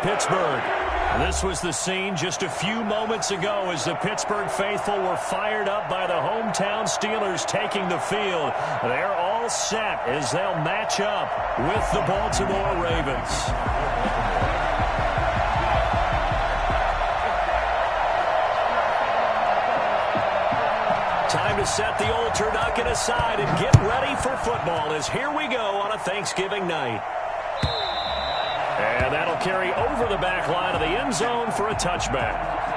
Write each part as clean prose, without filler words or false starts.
Pittsburgh. This was the scene just a few moments ago as the Pittsburgh faithful were fired up by the hometown Steelers taking the field. They're all set as they'll match up with the Baltimore Ravens. Time to set the old turducken aside and get ready for football as here we go on a Thanksgiving night. And that'll carry over the back line of the end zone for a touchback.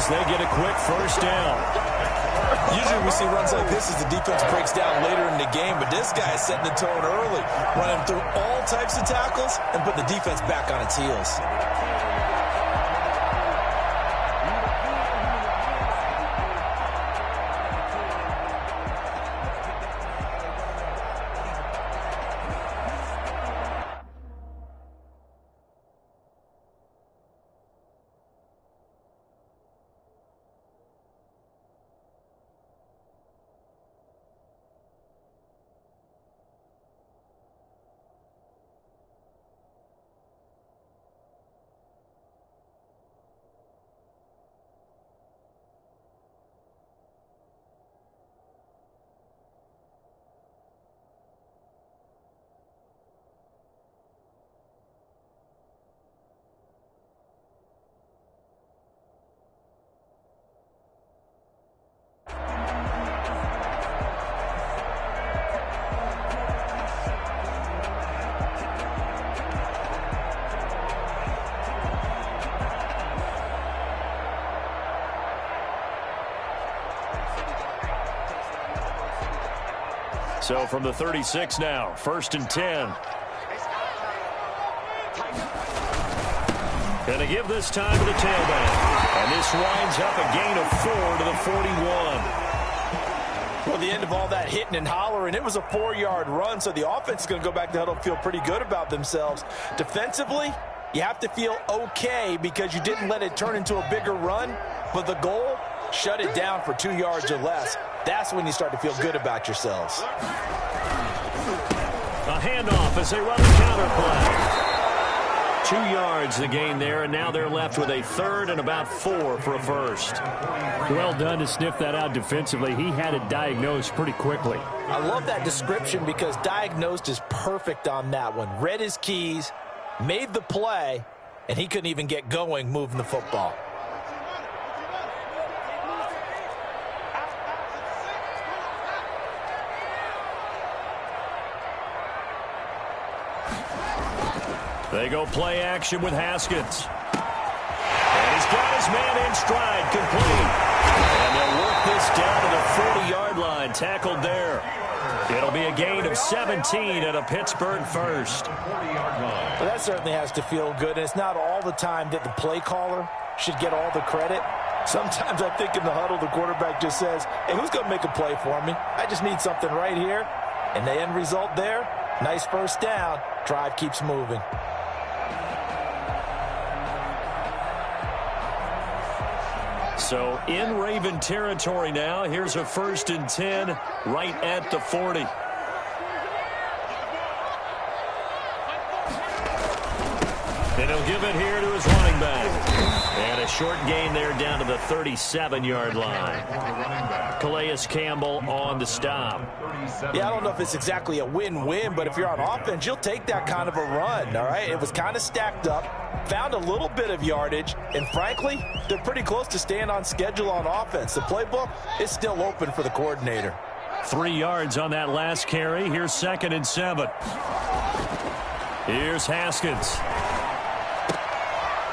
They get a quick first down. Usually we see runs like this as the defense breaks down later in the game, but this guy is setting the tone early, running through all types of tackles and putting the defense back on its heels. So from the 36 now, 1st and 10. Going to give this time to the tailback. And this winds up a gain of 4 to the 41. Well, the end of all that hitting and hollering, it was a 4-yard run, so the offense is going to go back to huddle and feel pretty good about themselves. Defensively, you have to feel okay because you didn't let it turn into a bigger run, but the goal, shut it down for 2 yards or less. That's when you start to feel good about yourselves. A handoff as they run the counter play. 2 yards the gain there, and now they're left with a 3rd and about 4 for a first. Well done to sniff that out defensively. He had it diagnosed pretty quickly. I love that description because diagnosed is perfect on that one. Read his keys, made the play, and he couldn't even get going moving the football. They go play action with Haskins. And he's got his man in stride, complete. And they'll work this down to the 40-yard line, tackled there. It'll be a gain of 17 at a Pittsburgh first. Well, that certainly has to feel good, and it's not all the time that the play caller should get all the credit. Sometimes I think in the huddle, the quarterback just says, hey, who's going to make a play for me? I just need something right here. And the end result there, nice first down. Drive keeps moving. So in Raven territory now. Here's a 1st and 10 right at the 40. And he'll give it here to his running back. And a short gain there down to the 37-yard line. Calais Campbell on the stop. Yeah, I don't know if it's exactly a win-win, but if you're on offense, you'll take that kind of a run, all right? It was kind of stacked up, found a little bit of yardage, and frankly, they're pretty close to staying on schedule on offense. The playbook is still open for the coordinator. 3 yards on that last carry. Here's 2nd and 7. Here's Haskins.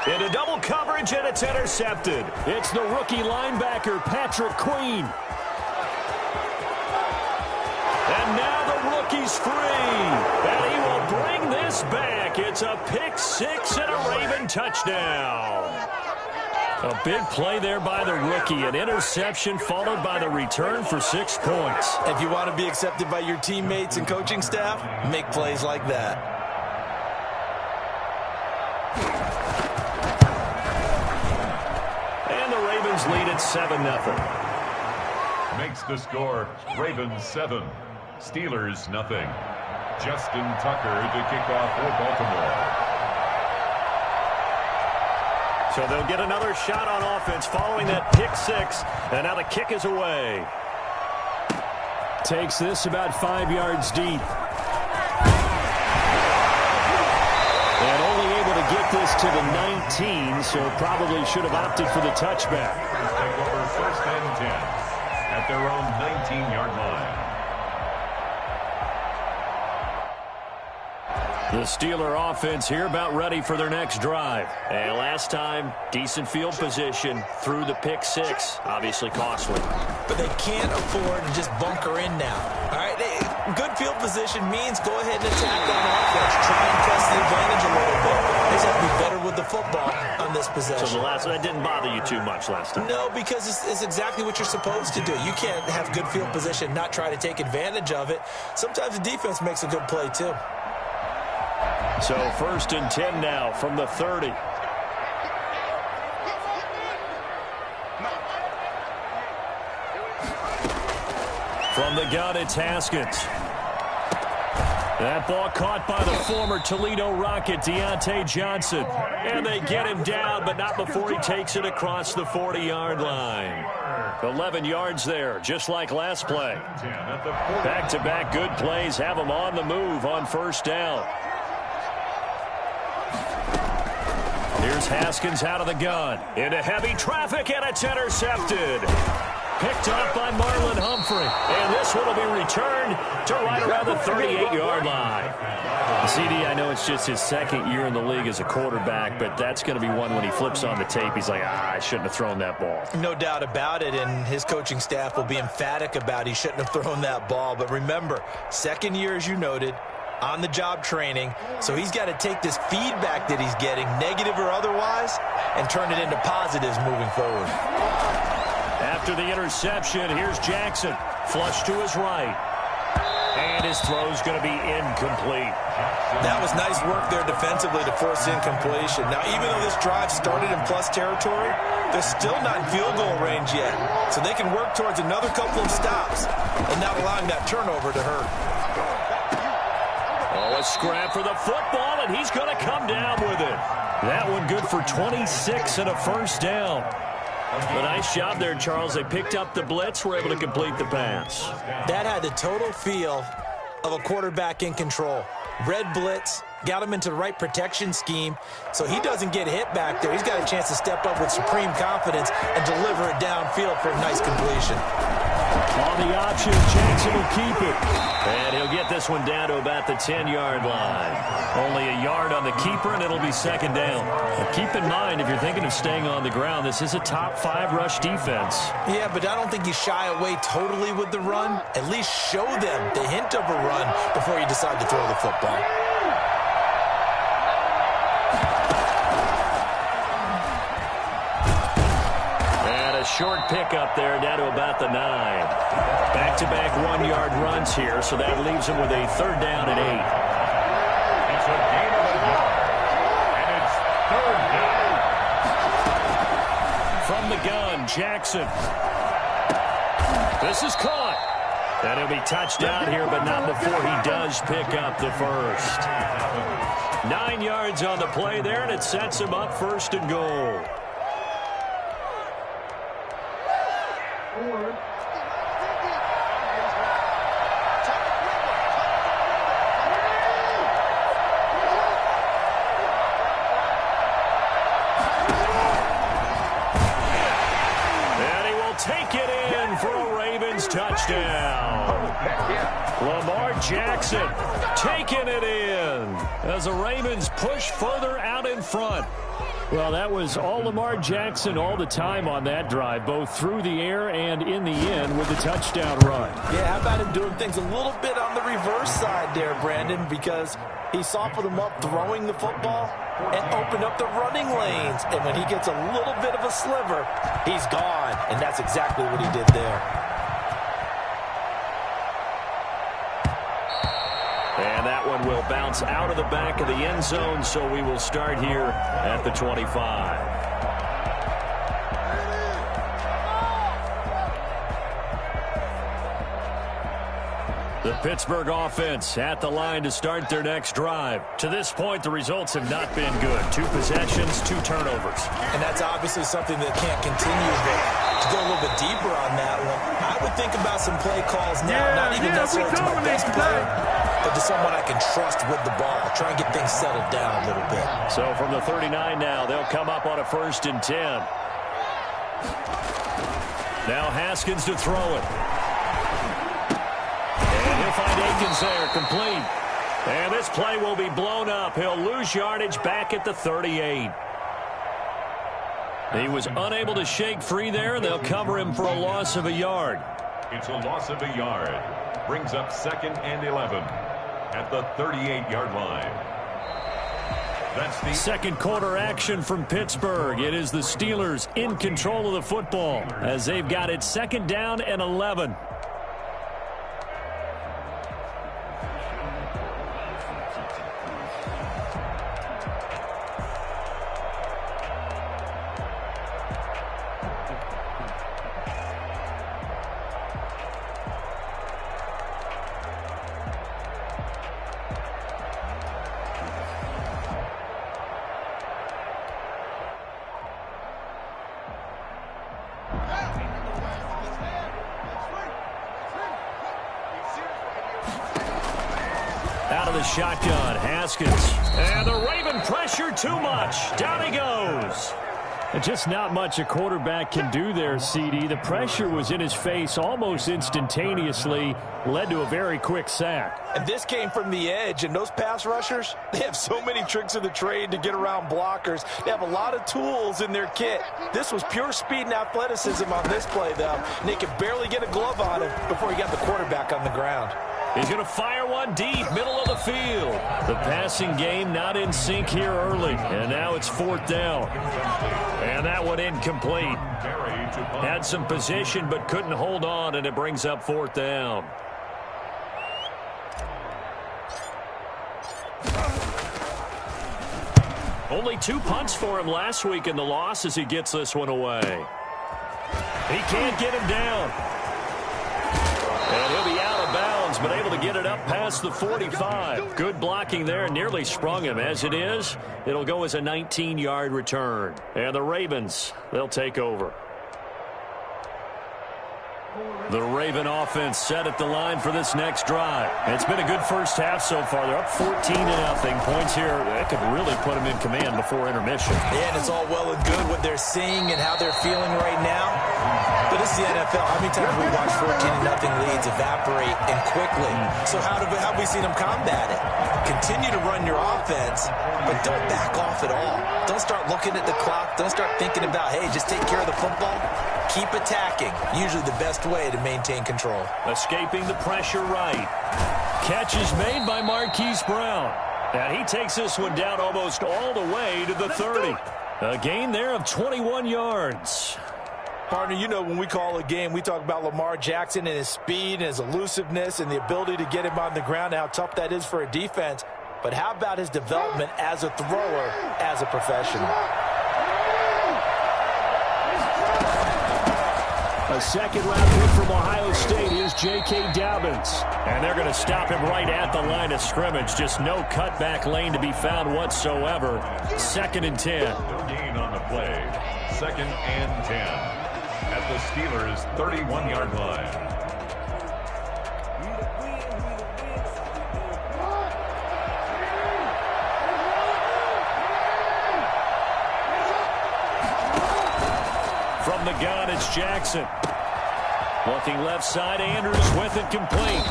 Into double coverage, and it's intercepted. It's the rookie linebacker, Patrick Queen. And now the rookie's free. And he will bring this back. It's a pick six and a Raven touchdown. A big play there by the rookie. An interception followed by the return for 6 points. If you want to be accepted by your teammates and coaching staff, make plays like that. And the Ravens lead at 7-0. Makes the score Ravens 7, Steelers nothing. Justin Tucker to kick off for Baltimore. So they'll get another shot on offense following that pick six. And now the kick is away. Takes this about 5 yards deep. And only able to get this to the 19, so probably should have opted for the touchback. Take over first and 10 at their own 19-yard line. The Steeler offense here about ready for their next drive. And last time, decent field position through the pick six. Obviously costly. But they can't afford to just bunker in now. All right, good field position means go ahead and attack on offense. Try and press the advantage a little bit. They just have to be better with the football on this possession. So that didn't bother you too much last time? No, because it's exactly what you're supposed to do. You can't have good field position, not try to take advantage of it. Sometimes the defense makes a good play too. So first and 10 now from the 30. From the gun, it's Haskins. That ball caught by the former Toledo Rocket, Deontay Johnson. And they get him down, but not before he takes it across the 40-yard line. 11 yards there, just like last play. Back-to-back good plays have him on the move on first down. Here's Haskins out of the gun. Into heavy traffic, and it's intercepted. Picked off by Marlon Humphrey. And this one will be returned to right around the 38-yard line. CD, I know it's just his second year in the league as a quarterback, but that's going to be one when he flips on the tape. He's like, I shouldn't have thrown that ball. No doubt about it, and his coaching staff will be emphatic about he shouldn't have thrown that ball. But remember, second year, as you noted, on-the-job training, so he's got to take this feedback that he's getting, negative or otherwise, and turn it into positives moving forward. After the interception, here's Jackson. Flush to his right. And his throw's going to be incomplete. That was nice work there defensively to force incompletion. Now, even though this drive started in plus territory, they're still not in field goal range yet. So they can work towards another couple of stops and not allowing that turnover to hurt. Oh, a scrap for the football, and he's going to come down with it. That one good for 26 and a first down. A nice job there, Charles. They picked up the blitz, were able to complete the pass. That had the total feel of a quarterback in control. Red blitz, got him into the right protection scheme, so he doesn't get hit back there. He's got a chance to step up with supreme confidence and deliver it downfield for a nice completion. On the option, Jackson will keep it. And he'll get this one down to about the 10-yard line. Only a yard on the keeper, and it'll be second down. But keep in mind, if you're thinking of staying on the ground, this is a top-5 rush defense. Yeah, but I don't think you shy away totally with the run. At least show them the hint of a run before you decide to throw the football. Short pickup there down to about the 9. Back-to-back 1-yard runs here, so that leaves him with a third down and 8. It's a gain of a yard, and it's third down. From the gun, Jackson. This is caught. And he'll be touchdown here, but not before he does pick up the first. 9 yards on the play there, and it sets him up first and goal. Touchdown. Lamar Jackson taking it in as the Ravens push further out in front. Well, that was all Lamar Jackson all the time on that drive, both through the air and in the end with the touchdown run. Yeah, how about him doing things a little bit on the reverse side there, Brandon, because he softened him up throwing the football and opened up the running lanes. And when he gets a little bit of a sliver, he's gone. And that's exactly what he did there. And that one will bounce out of the back of the end zone, so we will start here at the 25. The Pittsburgh offense at the line to start their next drive. To this point, the results have not been good. 2 possessions, 2 turnovers. And that's obviously something that can't continue. But to go a little bit deeper on that one, I would think about some play calls now, not even necessarily to my best player, but to someone I can trust with the ball. Try and get things settled down a little bit. So from the 39 now, they'll come up on a 1st and 10. Now Haskins to throw it. And he'll find Akins there, complete. And this play will be blown up. He'll lose yardage back at the 38. He was unable to shake free there, and they'll cover him for a loss of a yard. It's a loss of a yard. Brings up 2nd and 11 at the 38-yard line. That's the second quarter action from Pittsburgh. It is the Steelers in control of the football as they've got it 2nd down and 11. Out of the shotgun, Haskins. And the Raven pressure too much. Down he goes. Just not much a quarterback can do there, CD. The pressure was in his face almost instantaneously, led to a very quick sack. And this came from the edge, and those pass rushers, they have so many tricks of the trade to get around blockers. They have a lot of tools in their kit. This was pure speed and athleticism on this play, though, and they could barely get a glove on him before he got the quarterback on the ground. He's going to fire one deep, middle of the field. The passing game not in sync here early, and now it's 4th down. And that one incomplete. Had some position but couldn't hold on, and it brings up 4th down. Only 2 punts for him last week in the loss as he gets this one away. He can't get him down. And he'll be out of bounds, but able to get it up past the 45. Good blocking there, nearly sprung him. As it is, it'll go as a 19-yard return. And the Ravens, they'll take over. The Raven offense set at the line for this next drive. It's been a good first half so far. They're up 14-0. Points here, that could really put them in command before intermission. Yeah, and it's all well and good what they're seeing and how they're feeling right now. But this is the NFL. How many times have we watched 14-0 leads evaporate and quickly? So how have we seen them combat it? Continue to run your offense, but don't back off at all. Don't start looking at the clock. Don't start thinking about, hey, just take care of the football. Keep attacking. Usually the best way to maintain control. Escaping the pressure right. Catch is made by Marquise Brown. And he takes this one down almost all the way to the 30. A gain there of 21 yards. Partner, you know when we call a game, we talk about Lamar Jackson and his speed and his elusiveness and the ability to get him on the ground, how tough that is for a defense. But how about his development as a thrower, as a professional? A second-round pick from Ohio State is J.K. Dobbins. And they're going to stop him right at the line of scrimmage. Just no cutback lane to be found whatsoever. 2nd and 10. No gain on the play. 2nd and 10 at the Steelers' 31-yard line. From the gun, it's Jackson. Looking left side, Andrews with it complete.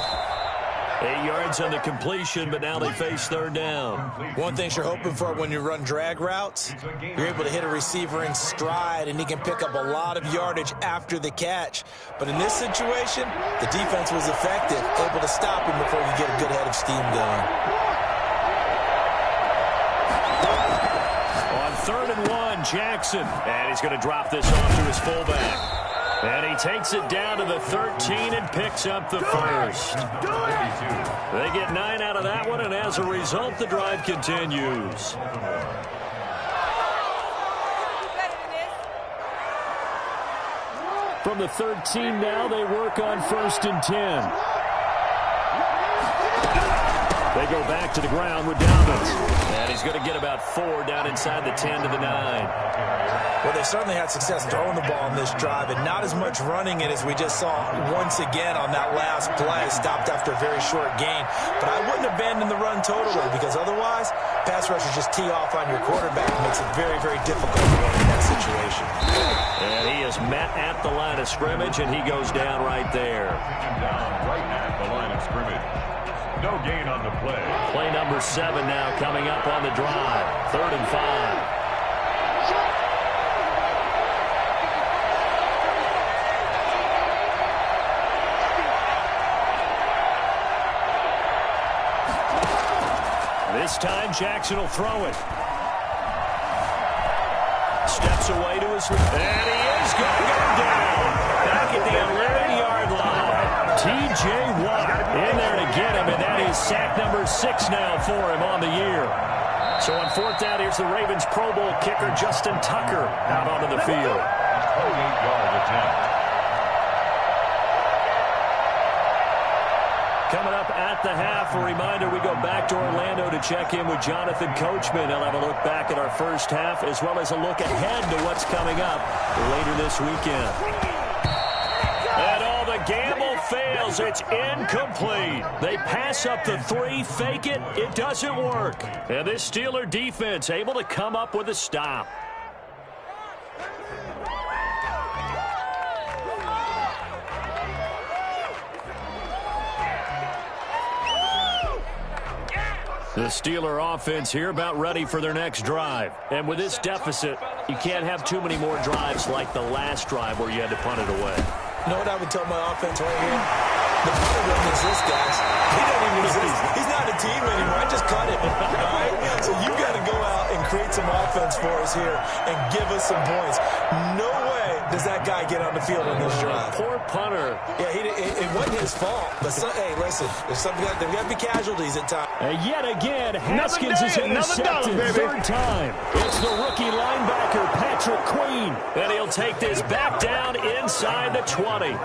8 yards on the completion, but now they face third down. One thing you're hoping for when you run drag routes, you're able to hit a receiver in stride, and he can pick up a lot of yardage after the catch. But in this situation, the defense was effective, able to stop him before you get a good head of steam going. On 3rd and 1, Jackson. And he's going to drop this off to his fullback. And he takes it down to the 13 and picks up the first. They get 9 out of that one, and as a result, the drive continues. From the 13 now, they work on 1st and 10. They go back to the ground with Dobbins. And he's going to get about 4 down inside the 10 to the 9. Well, they certainly had success throwing the ball in this drive, and not as much running it as we just saw once again on that last play. Stopped after a very short gain. But I wouldn't abandon the run totally, because otherwise, pass rushers just tee off on your quarterback. It makes it very, very difficult to run in that situation. And he is met at the line of scrimmage, and he goes down right there. Down right at the line of scrimmage. No gain on the play. Play number 7 now coming up on the drive. 3rd and 5. This time, Jackson will throw it. Steps away to his... And he is going to go down. Back at the 11-yard line. T.J. Watt in there to get him, and that is sack number 6 now for him on the year. So on 4th down, here's the Ravens Pro Bowl kicker, Justin Tucker, out onto the field. 28-yard attempt. Coming up at the half, a reminder, we go back to Orlando to check in with Jonathan Coachman. He'll have a look back at our first half, as well as a look ahead to what's coming up later this weekend. And all the gamble fails. It's incomplete. They pass up the 3, fake it. It doesn't work. And this Steeler defense able to come up with a stop. The Steeler offense here about ready for their next drive. And with this deficit, you can't have too many more drives like the last drive where you had to punt it away. You know what I would tell my offense right here? The punter doesn't exist, guys. He doesn't even exist. He's not a team anymore. I just cut him. All right? So you got to go out and create some offense for us here and give us some points. No way does that guy get on the field on this drive. Poor punter. Yeah, it wasn't his fault. But, hey, listen, there's something there got to be casualties at times. Yet again, Haskins is intercepted. 3rd time. It's the rookie linebacker, Patrick Queen. And he'll take this back down inside the 20.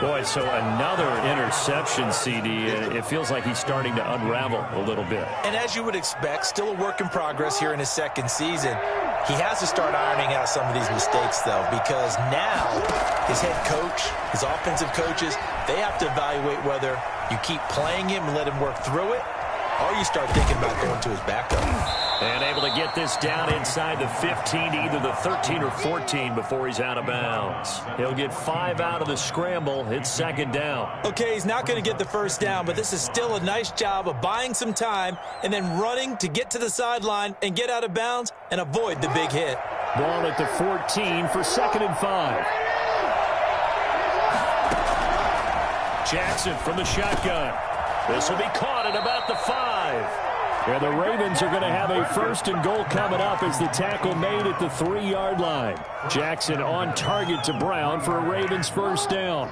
Boy, so another interception, CD. It feels like he's starting to unravel a little bit. And as you would expect, still a work in progress here in his 2nd season. He has to start ironing out some of these mistakes, though, because now his head coach, his offensive coaches, they have to evaluate whether you keep playing him and let him work through it, or you start thinking about going to his backup. And able to get this down inside the 15 to either the 13 or 14 before he's out of bounds. He'll get 5 out of the scramble. It's 2nd down. Okay, he's not going to get the 1st down, but this is still a nice job of buying some time and then running to get to the sideline and get out of bounds and avoid the big hit. Ball at the 14 for 2nd and 5. Jackson from the shotgun. This will be caught at about the 5. And the Ravens are going to have a 1st and goal coming up as the tackle made at the 3-yard line. Jackson on target to Brown for a Ravens 1st down.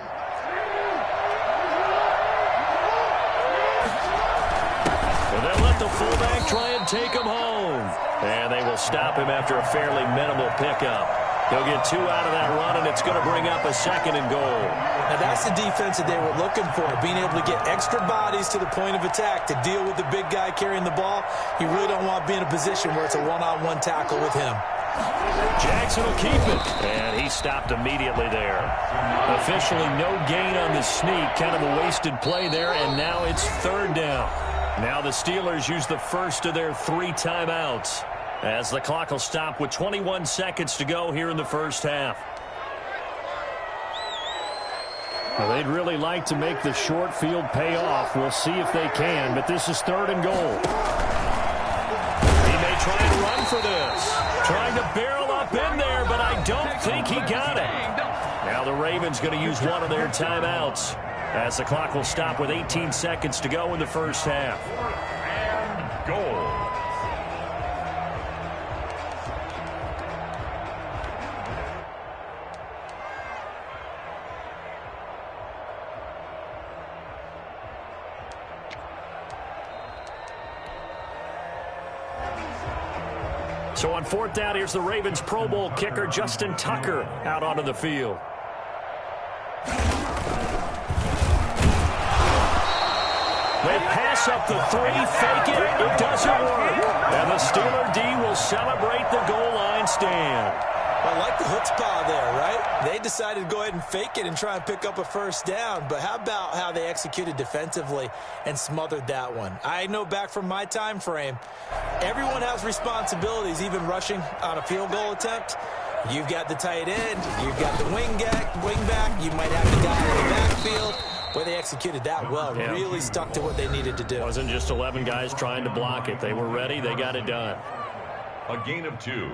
And they'll let the fullback try and take him home. And they will stop him after a fairly minimal pickup. He'll get 2 out of that run, and it's going to bring up a 2nd and goal. Now, that's the defense that they were looking for, being able to get extra bodies to the point of attack to deal with the big guy carrying the ball. You really don't want to be in a position where it's a one-on-one tackle with him. Jackson will keep it, and he stopped immediately there. Officially no gain on the sneak, kind of a wasted play there, and now it's 3rd down. Now the Steelers use the first of their 3 timeouts, as the clock will stop with 21 seconds to go here in the first half. Well, they'd really like to make the short field pay off. We'll see if they can, but this is 3rd and goal. He may try and run for this. Trying to barrel up in there, but I don't think he got it. Now the Ravens going to use one of their timeouts as the clock will stop with 18 seconds to go in the first half. And goal. So on 4th down, here's the Ravens Pro Bowl kicker, Justin Tucker, out onto the field. They pass up the 3, fake it. It doesn't work. And the Steeler D will celebrate the goal line stand. I like the chutzpah there, right? They decided to go ahead and fake it and try and pick up a first down. But how about how they executed defensively and smothered that one? I know back from my time frame, everyone has responsibilities, even rushing on a field goal attempt. You've got the tight end. You've got the wing back. You might have the guy in the backfield. Boy, they executed that well. Yeah. Really stuck to what they needed to do. It wasn't just 11 guys trying to block it. They were ready. They got it done. A gain of 2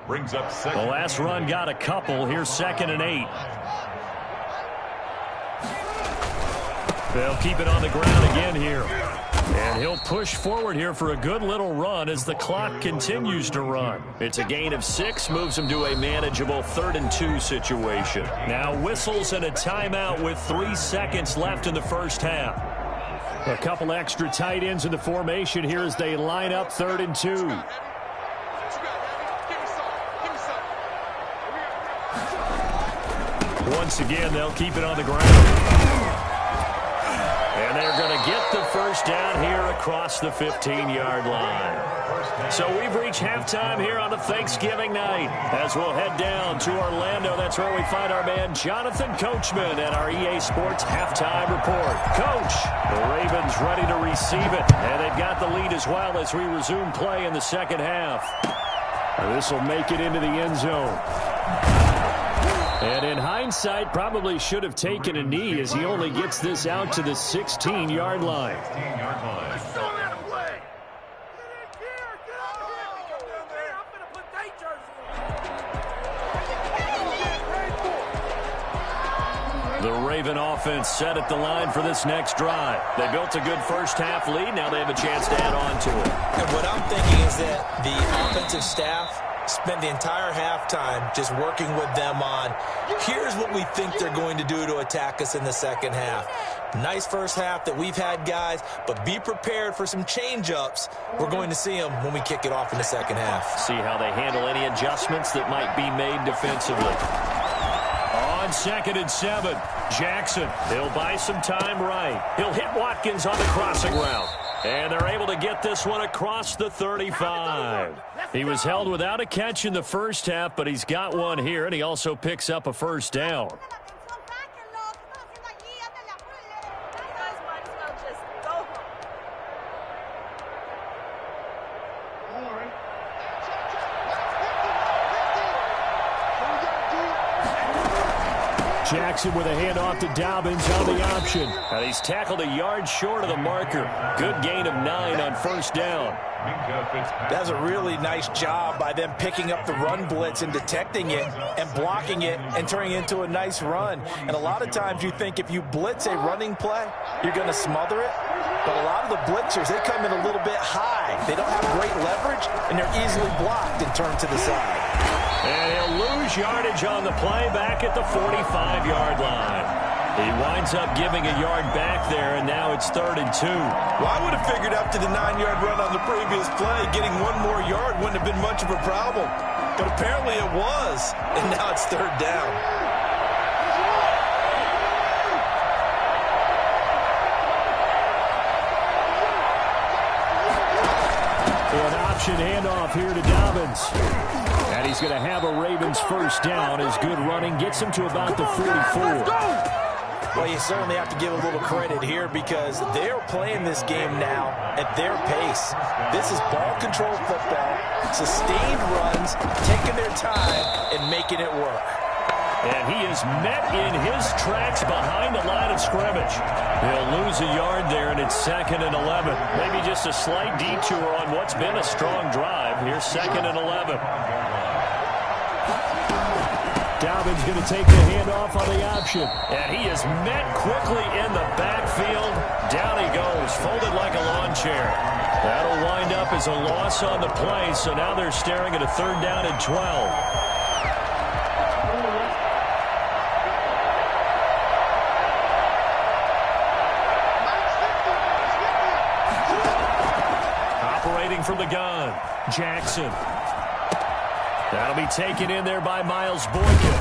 brings up 2nd. The last run got a couple. Here's 2nd and 8. They'll keep it on the ground again here. And he'll push forward here for a good little run as the clock continues to run. It's a gain of 6, moves him to a manageable 3rd and 2 situation. Now whistles and a timeout with 3 seconds left in the first half. A couple extra tight ends in the formation here as they line up 3rd and 2. Once again, they'll keep it on the ground. And they're going to get the first down here across the 15-yard line. So we've reached halftime here on a Thanksgiving night. As we'll head down to Orlando, that's where we find our man Jonathan Coachman at our EA Sports Halftime Report. Coach, the Ravens ready to receive it. And they've got the lead as well as we resume play in the second half. This will make it into the end zone. And in hindsight, probably should have taken a knee as he only gets this out to the 16-yard line. 16-yard line. The Raven offense set at the line for this next drive. They built a good first-half lead. Now they have a chance to add on to it. And what I'm thinking is that the offensive staff spend the entire halftime just working with them on, here's what we think they're going to do to attack us in the second half. Nice first half that we've had, guys, but be prepared for some change-ups. We're going to see them when we kick it off in the second half. See how they handle any adjustments that might be made defensively. On 2nd and 7, Jackson, he'll buy some time right. He'll hit Watkins on the crossing route. And they're able to get this one across the 35. He was held without a catch in the first half, but he's got one here, and he also picks up a first down. Jackson with a handoff to Dobbins on the option. And he's tackled a yard short of the marker. Good gain of 9 on first down. That's a really nice job by them picking up the run blitz and detecting it and blocking it and turning it into a nice run. And a lot of times you think if you blitz a running play, you're going to smother it. But a lot of the blitzers, they come in a little bit high. They don't have great leverage, and they're easily blocked and turned to the side. And he'll lose yardage on the play back at the 45-yard line. He winds up giving a yard back there, and now it's 3rd and 2. Well, I would have figured after the 9-yard run on the previous play, getting one more yard wouldn't have been much of a problem. But apparently it was, and now it's 3rd down. An option handoff here to Dobbins. And he's going to have a Ravens first down as good running gets him to about the 44. Well, you certainly have to give a little credit here because they're playing this game now at their pace. This is ball control football, sustained runs, taking their time and making it work. And he is met in his tracks behind the line of scrimmage. He'll lose a yard there, and it's 2nd and 11. Maybe just a slight detour on what's been a strong drive. Here's 2nd and 11. Dobbins going to take the handoff on the option. And he is met quickly in the backfield. Down he goes, folded like a lawn chair. That'll wind up as a loss on the play, so now they're staring at a 3rd down and 12. From the gun, Jackson. That'll be taken in there by Miles Boykin.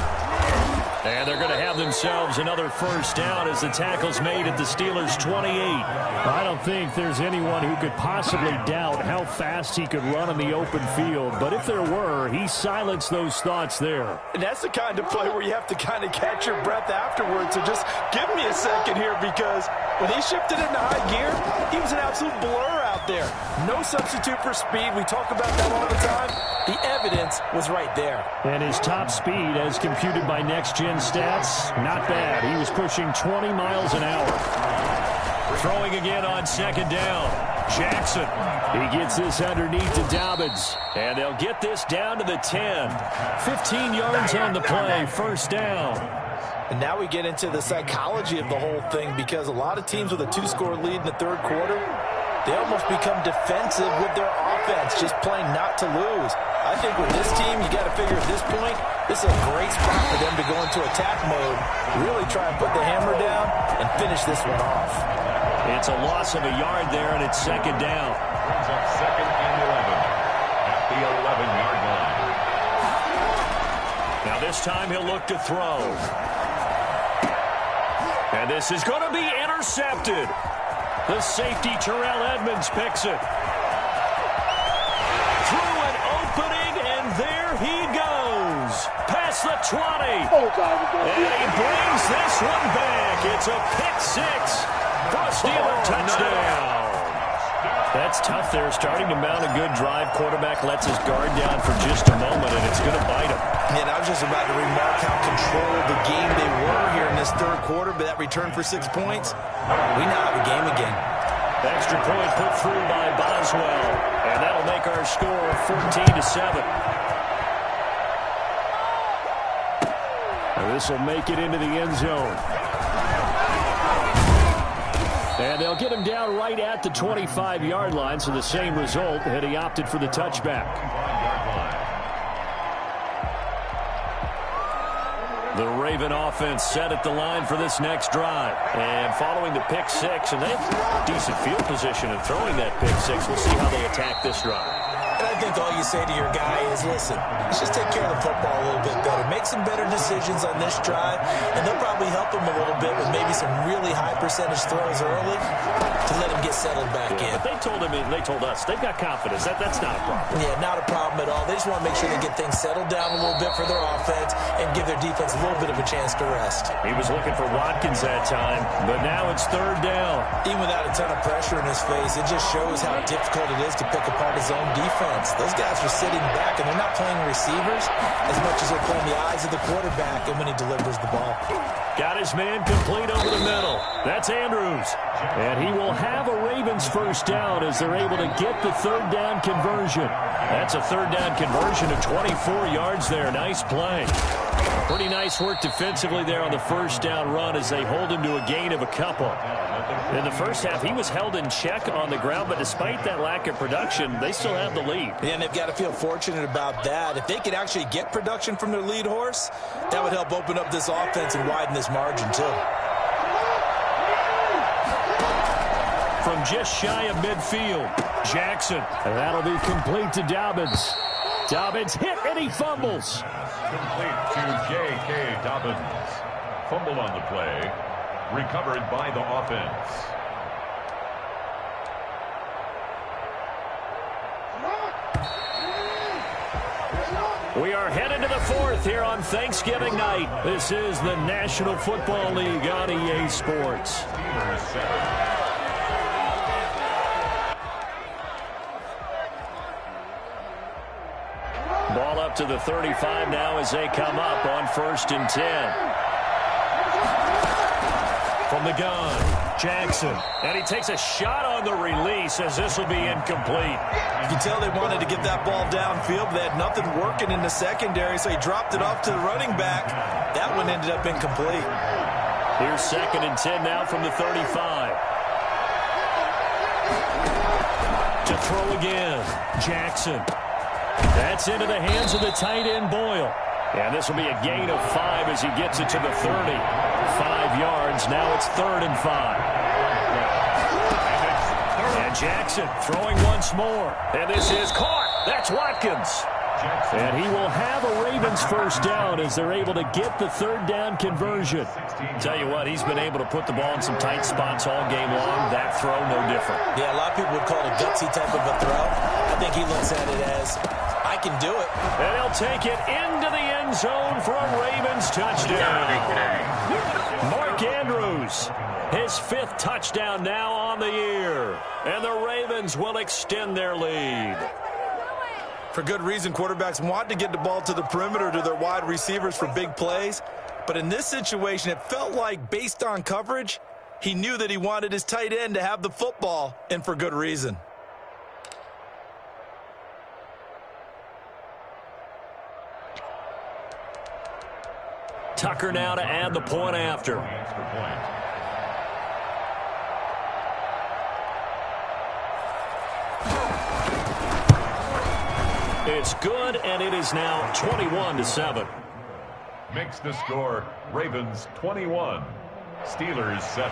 And they're going to have themselves another 1st down as the tackle's made at the Steelers' 28. I don't think there's anyone who could possibly doubt how fast he could run in the open field. But if there were, he silenced those thoughts there. And that's the kind of play where you have to kind of catch your breath afterwards. So just give me a second here, because when he shifted into high gear, he was an absolute blur out there. No substitute for speed. We talk about that all the time. The evidence was right there. And his top speed, as computed by next-gen stats, not bad. He was pushing 20 miles an hour. Throwing again on 2nd down. Jackson. He gets this underneath to Dobbins. And they'll get this down to the 10. 15 yards on the play. 1st down. And now we get into the psychology of the whole thing, because a lot of teams with a 2-score lead in the 3rd quarter, they almost become defensive with their offense, just playing not to lose. I think with this team, you got to figure at this point, this is a great spot for them to go into attack mode, really try and put the hammer down and finish this one off. It's a loss of a yard there, and it's 2nd down. Brings up 2nd and 11 at the 11-yard line. Now this time he'll look to throw. And this is going to be intercepted. The safety, Terrell Edmonds, picks it. Through an opening, and there he goes. Past the 20. And he brings this one back. It's a pick-6 for a Steeler touchdown. That's tough there. Starting to mount a good drive. Quarterback lets his guard down for just a moment, and it's going to bite him. And I was just about to remark how controlled the game they were here in this 3rd quarter, but that return for 6 points, we now have a game again. Extra point put through by Boswell, and that'll make our score 14-7. And this will make it into the end zone. And they'll get him down right at the 25-yard line, so the same result had he opted for the touchback. The Raven offense set at the line for this next drive. And following the pick-6, and they have decent field position in throwing that pick-6. We'll see how they attack this drive. And I think all you say to your guy is, listen, let's just take care of the football a little bit better. Make some better decisions on this drive, and they'll probably help him a little bit with maybe some really high percentage throws early to let him get settled back in. But they told us, they've got confidence. That's not a problem. Yeah, not a problem at all. They just want to make sure they get things settled down a little bit for their offense and give their defense a little bit of a chance to rest. He was looking for Watkins that time, but now it's 3rd down. Even without a ton of pressure in his face, it just shows how difficult it is to pick apart his own defense. Those guys are sitting back, and they're not playing receivers as much as they're playing the eyes of the quarterback and when he delivers the ball. Got his man complete over the middle. That's Andrews. And he will have a Ravens 1st down as they're able to get the 3rd down conversion. That's a 3rd down conversion of 24 yards there. Nice play. Pretty nice work defensively there on the 1st down run as they hold him to a gain of a couple. In the 1st half, he was held in check on the ground, but despite that lack of production, they still have the lead. And they've got to feel fortunate about that. If they could actually get production from their lead horse, that would help open up this offense and widen this margin too. From just shy of midfield, Jackson. And that'll be complete to Dobbins. Dobbins hit, and he fumbles. Complete to J.K. Dobbins. Fumble on the play. Recovered by the offense. We are headed to the 4th here on Thanksgiving night. This is the National Football League on EA Sports. Ball up to the 35 now as they come up on 1st and 10. From the gun, Jackson. And he takes a shot on the release as this will be incomplete. You can tell they wanted to get that ball downfield, but they had nothing working in the secondary, so he dropped it off to the running back. That one ended up incomplete. Here's 2nd and 10 now from the 35. To throw again, Jackson. That's into the hands of the tight end, Boyle. And this will be a gain of 5 as he gets it to the 30. 5 yards. Now it's 3rd and 5. And Jackson throwing once more. And this is caught. That's Watkins. And he will have a Ravens first down as they're able to get the 3rd down conversion. Tell you what, he's been able to put the ball in some tight spots all game long. That throw, no different. Yeah, a lot of people would call it a gutsy type of a throw. I think he looks at it as, I can do it. And he'll take it into the end zone for a Ravens touchdown. Mark Andrews, his 5th touchdown now on the year. And the Ravens will extend their lead. For good reason, quarterbacks want to get the ball to the perimeter to their wide receivers for big plays. But in this situation, it felt like, based on coverage, he knew that he wanted his tight end to have the football, and for good reason. Tucker now to add the point after. It's good, and it is now 21-7. Makes the score Ravens 21, Steelers 7.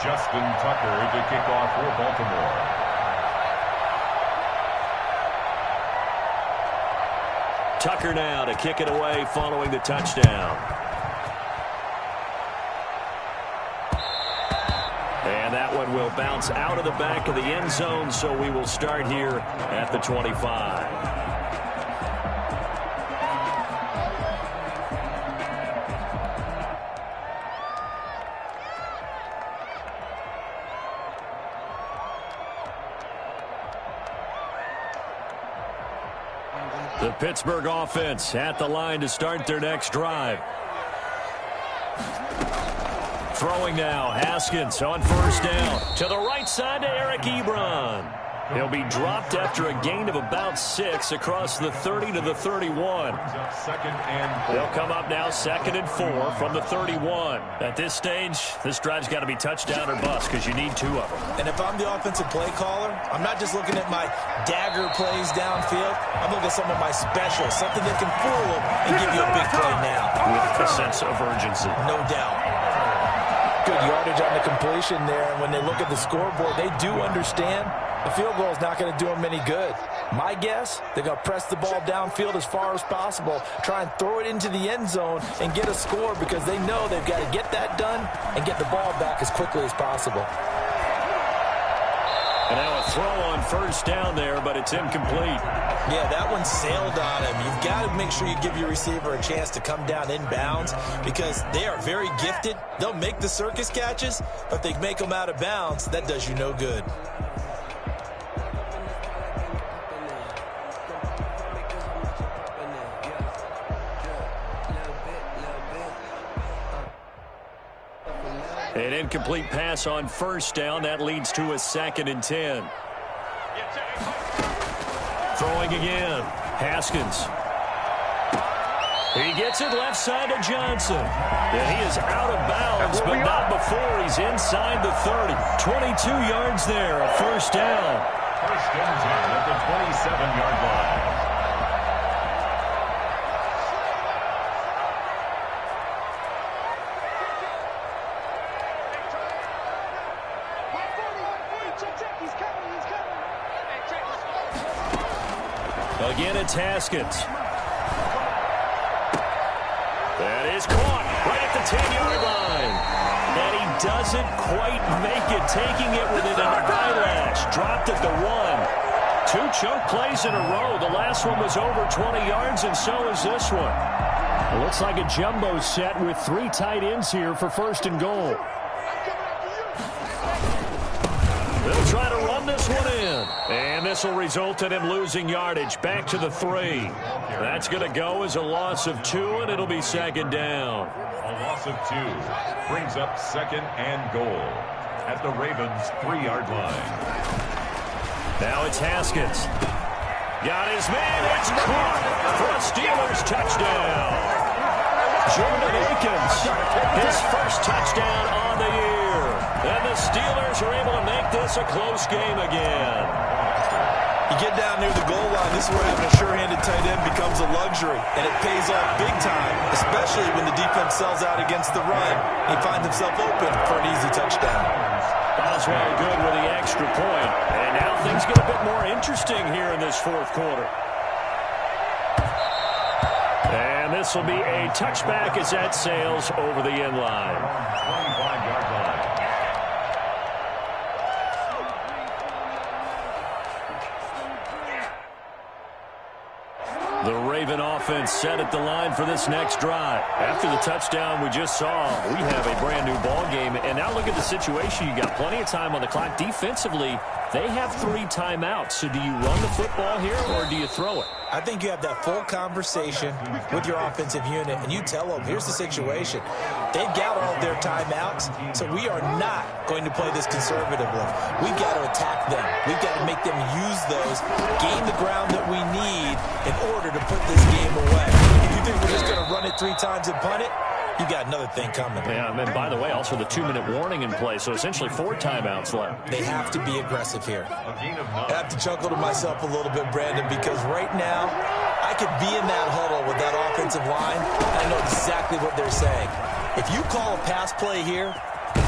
Justin Tucker to kick off for Baltimore. Tucker now to kick it away following the touchdown. And that one will bounce out of the back of the end zone, so we will start here at the 25. The Pittsburgh offense at the line to start their next drive. Throwing now, Haskins on 1st down. To the right side to Eric Ebron. He'll be dropped after a gain of about 6 across the 30 to the 31. They'll come up now 2nd and 4 from the 31. At this stage, this drive's got to be touchdown or bust because you need 2 of them. And if I'm the offensive play caller, I'm not just looking at my dagger plays downfield. I'm looking at some of my specials, something that can fool them and give you a big play now. With a sense of urgency. No doubt. Good yardage on the completion there. And when they look at the scoreboard, they do understand the field goal is not going to do them any good. My guess, they're going to press the ball downfield as far as possible, try and throw it into the end zone and get a score because they know they've got to get that done and get the ball back as quickly as possible. And now a throw on 1st down there, but it's incomplete. Yeah, that one sailed on him. You've got to make sure you give your receiver a chance to come down inbounds because they are very gifted. They'll make the circus catches, but if they make them out of bounds, that does you no good. An incomplete pass on 1st down. That leads to a 2nd and 10. Throwing again. Haskins. He gets it left side to Johnson. And he is out of bounds, but not before he's inside the 30. 22 yards there, a 1st down. 1st and 10 at the 27-yard line. Again, it's Haskins. That is caught right at the 10-yard line. And he doesn't quite make it, taking it within an eyelash. Dropped at the 1. 2 choke plays in a row. The last one was over 20 yards, and so is this one. It looks like a jumbo set with 3 tight ends here for 1st and goal. They'll try to run this one in. And this will result in him losing yardage. Back to the 3. That's going to go as a loss of 2, and it'll be second down. A loss of 2 brings up second and goal at the Ravens' 3-yard line. Now it's Haskins. Got his man. It's caught for a Steelers touchdown. Jordan Akins, his first touchdown on the year. And the Steelers are able to make this a close game again. You get down near the goal line, this is where having a sure-handed tight end becomes a luxury, and it pays off big time, especially when the defense sells out against the run. He finds himself open for an easy touchdown. Boswell good with the extra point, and now things get a bit more interesting here in this fourth quarter. And this will be a touchback as that sails over the end line. 25-yard line. The Raven offense set at the line for this next drive. After the touchdown we just saw, we have a brand new ball game. And now look at the situation. You got plenty of time on the clock. Defensively, they have 3 timeouts. So do you run the football here or do you throw it? I think you have that full conversation with your offensive unit, and you tell them, here's the situation. They've got all of their timeouts, so we are not going to play this conservatively. We've got to attack them. We've got to make them use those, gain the ground that we need in order to put this game away. If you think we're just going to run it 3 times and punt it, you got another thing coming. Yeah, and by the way, also the 2-minute warning in play, so essentially 4 timeouts left. They have to be aggressive here. I have to chuckle to myself a little bit, Brandon, because right now, I could be in that huddle with that offensive line, and I know exactly what they're saying. If you call a pass play here,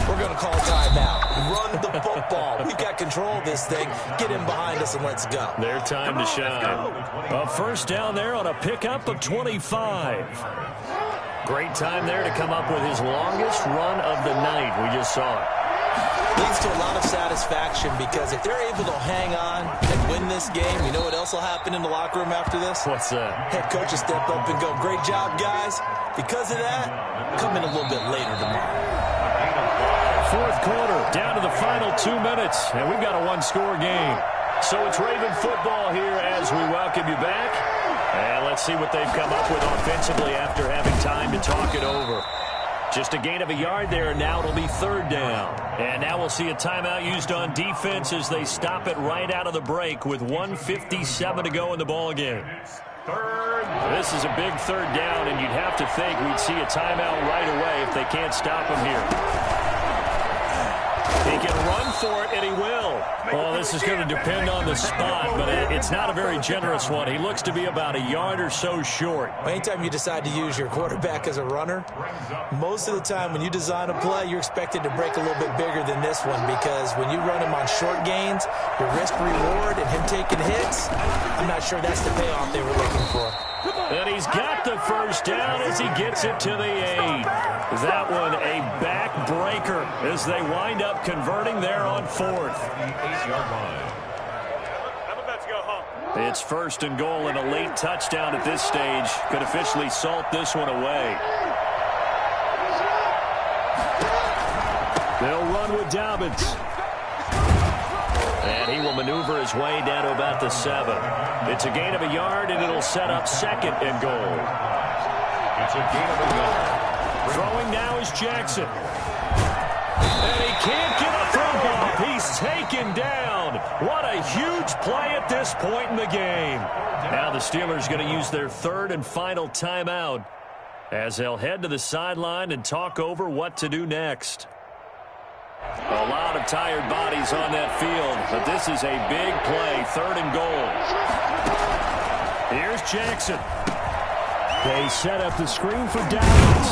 we're going to call a timeout. Run the football. We've got control of this thing. Get in behind us and let's go. Their time to shine. A first down there on a pickup of 25. Great time there to come up with his longest run of the night. We just saw it. Leads to a lot of satisfaction because if they're able to hang on and win this game, you know what else will happen in the locker room after this? What's that? Head coach will step up and go, great job, guys. Because of that, come in a little bit later tomorrow. Fourth quarter, down to the final 2 minutes, and we've got a 1-score game. So it's Raven football here as we welcome you back. And let's see what they've come up with offensively after having time to talk it over. Just a gain of a yard there, and now it'll be 3rd down. And now we'll see a timeout used on defense as they stop it right out of the break with 1:57 to go in the ballgame. This is a big 3rd down, and you'd have to think we'd see a timeout right away if they can't stop him here. He can run for it, and he will. Well, this is going to depend on the spot, but it's not a very generous one. He looks to be about a yard or so short. Anytime you decide to use your quarterback as a runner, most of the time when you design a play, you're expected to break a little bit bigger than this one because when you run him on short gains, your risk-reward and him taking hits, I'm not sure that's the payoff they were looking for. And he's got the first down as he gets it to the 8. That one a backbreaker as they wind up converting there on 4th. It's 1st and goal and a late touchdown at this stage. Could officially salt this one away. They'll run with Dobbins. And he will maneuver his way down to about the 7. It's a gain of a yard, and it'll set up 2nd and goal. It's a gain of a yard. Throwing now is Jackson. And he can't get a throw off. He's taken down. What a huge play at this point in the game. Now the Steelers going to use their 3rd and final timeout as they'll head to the sideline and talk over what to do next. A lot of tired bodies on that field, but this is a big play, 3rd and goal. Here's Jackson. They set up the screen for Dobbins,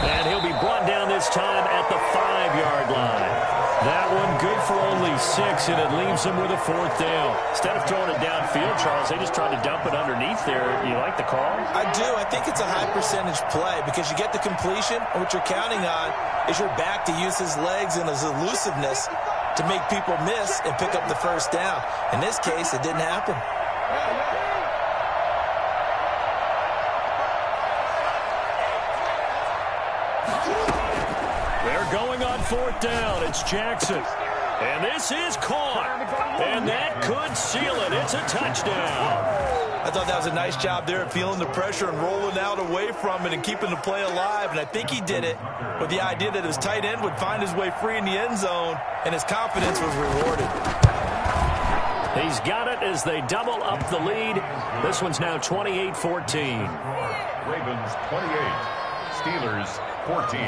and he'll be brought down this time at the 5-yard line. That one good for only 6, and it leaves them with a 4th down. Instead of throwing it downfield, Charles, they just tried to dump it underneath there. You like the call? I do. I think it's a high-percentage play because you get the completion, and what you're counting on is your back to use his legs and his elusiveness to make people miss and pick up the first down. In this case, it didn't happen. They're going on 4th down. It's Jackson. And this is caught. And that could seal it. It's a touchdown. I thought that was a nice job there of feeling the pressure and rolling out away from it and keeping the play alive. And I think he did it with the idea that his tight end would find his way free in the end zone, and his confidence was rewarded. He's got it as they double up the lead. This one's now 28-14. Ravens 28, Steelers 14.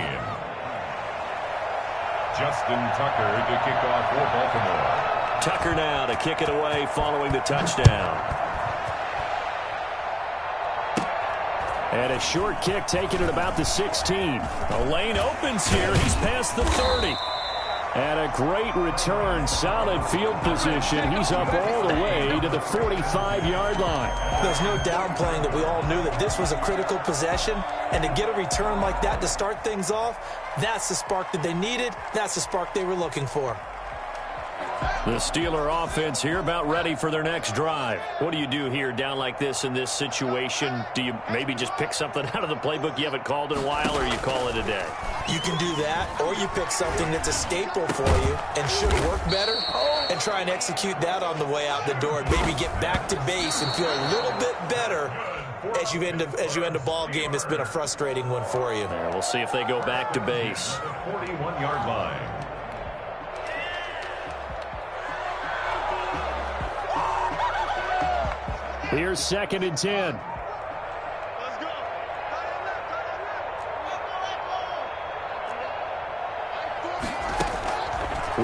Justin Tucker to kick off for Baltimore. Tucker now to kick it away following the touchdown. And a short kick taken at about the 16. The lane opens here. He's past the 30. And a great return, solid field position. He's up all the way to the 45-yard line. There's no downplaying that we all knew that this was a critical possession. And to get a return like that to start things off, that's the spark that they needed. That's the spark they were looking for. The Steeler offense here about ready for their next drive. What do you do here down like this in this situation? Do you maybe just pick something out of the playbook you haven't called in a while, or you call it a day? You can do that, or you pick something that's a staple for you and should work better and try and execute that on the way out the door and maybe get back to base and feel a little bit better as you end a ball game that's been a frustrating one for you. Yeah, we'll see if they go back to base. 41-yard line. Here's 2nd and 10.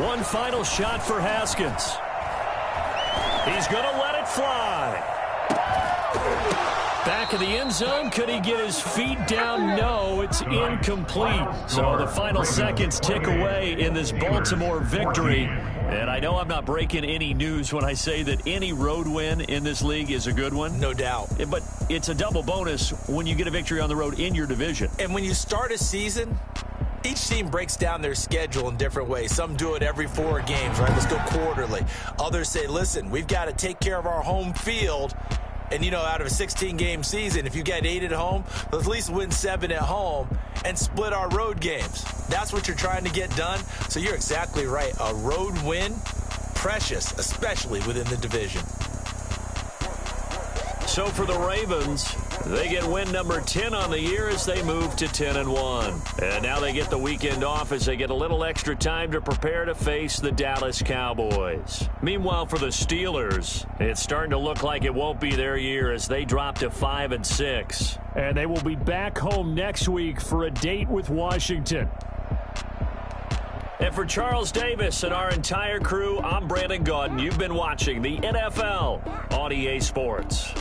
One final shot for Haskins. He's going to let it fly. Back of the end zone. Could he get his feet down? No, it's incomplete. So the final seconds tick away in this Baltimore victory. And I know I'm not breaking any news when I say that any road win in this league is a good one. No doubt. But it's a double bonus when you get a victory on the road in your division. And when you start a season, each team breaks down their schedule in different ways. Some do it every 4 games, right? Let's go quarterly. Others say, listen, we've got to take care of our home field. And, you know, out of a 16-game season, if you get 8 at home, let's at least win 7 at home and split our road games. That's what you're trying to get done. So you're exactly right. A road win, precious, especially within the division. So for the Ravens, they get win number 10 on the year as they move to 10-1. And now they get the weekend off as they get a little extra time to prepare to face the Dallas Cowboys. Meanwhile, for the Steelers, it's starting to look like it won't be their year as they drop to 5-6. And they will be back home next week for a date with Washington. And for Charles Davis and our entire crew, I'm Brandon Gaudin. You've been watching the NFL on EA Sports.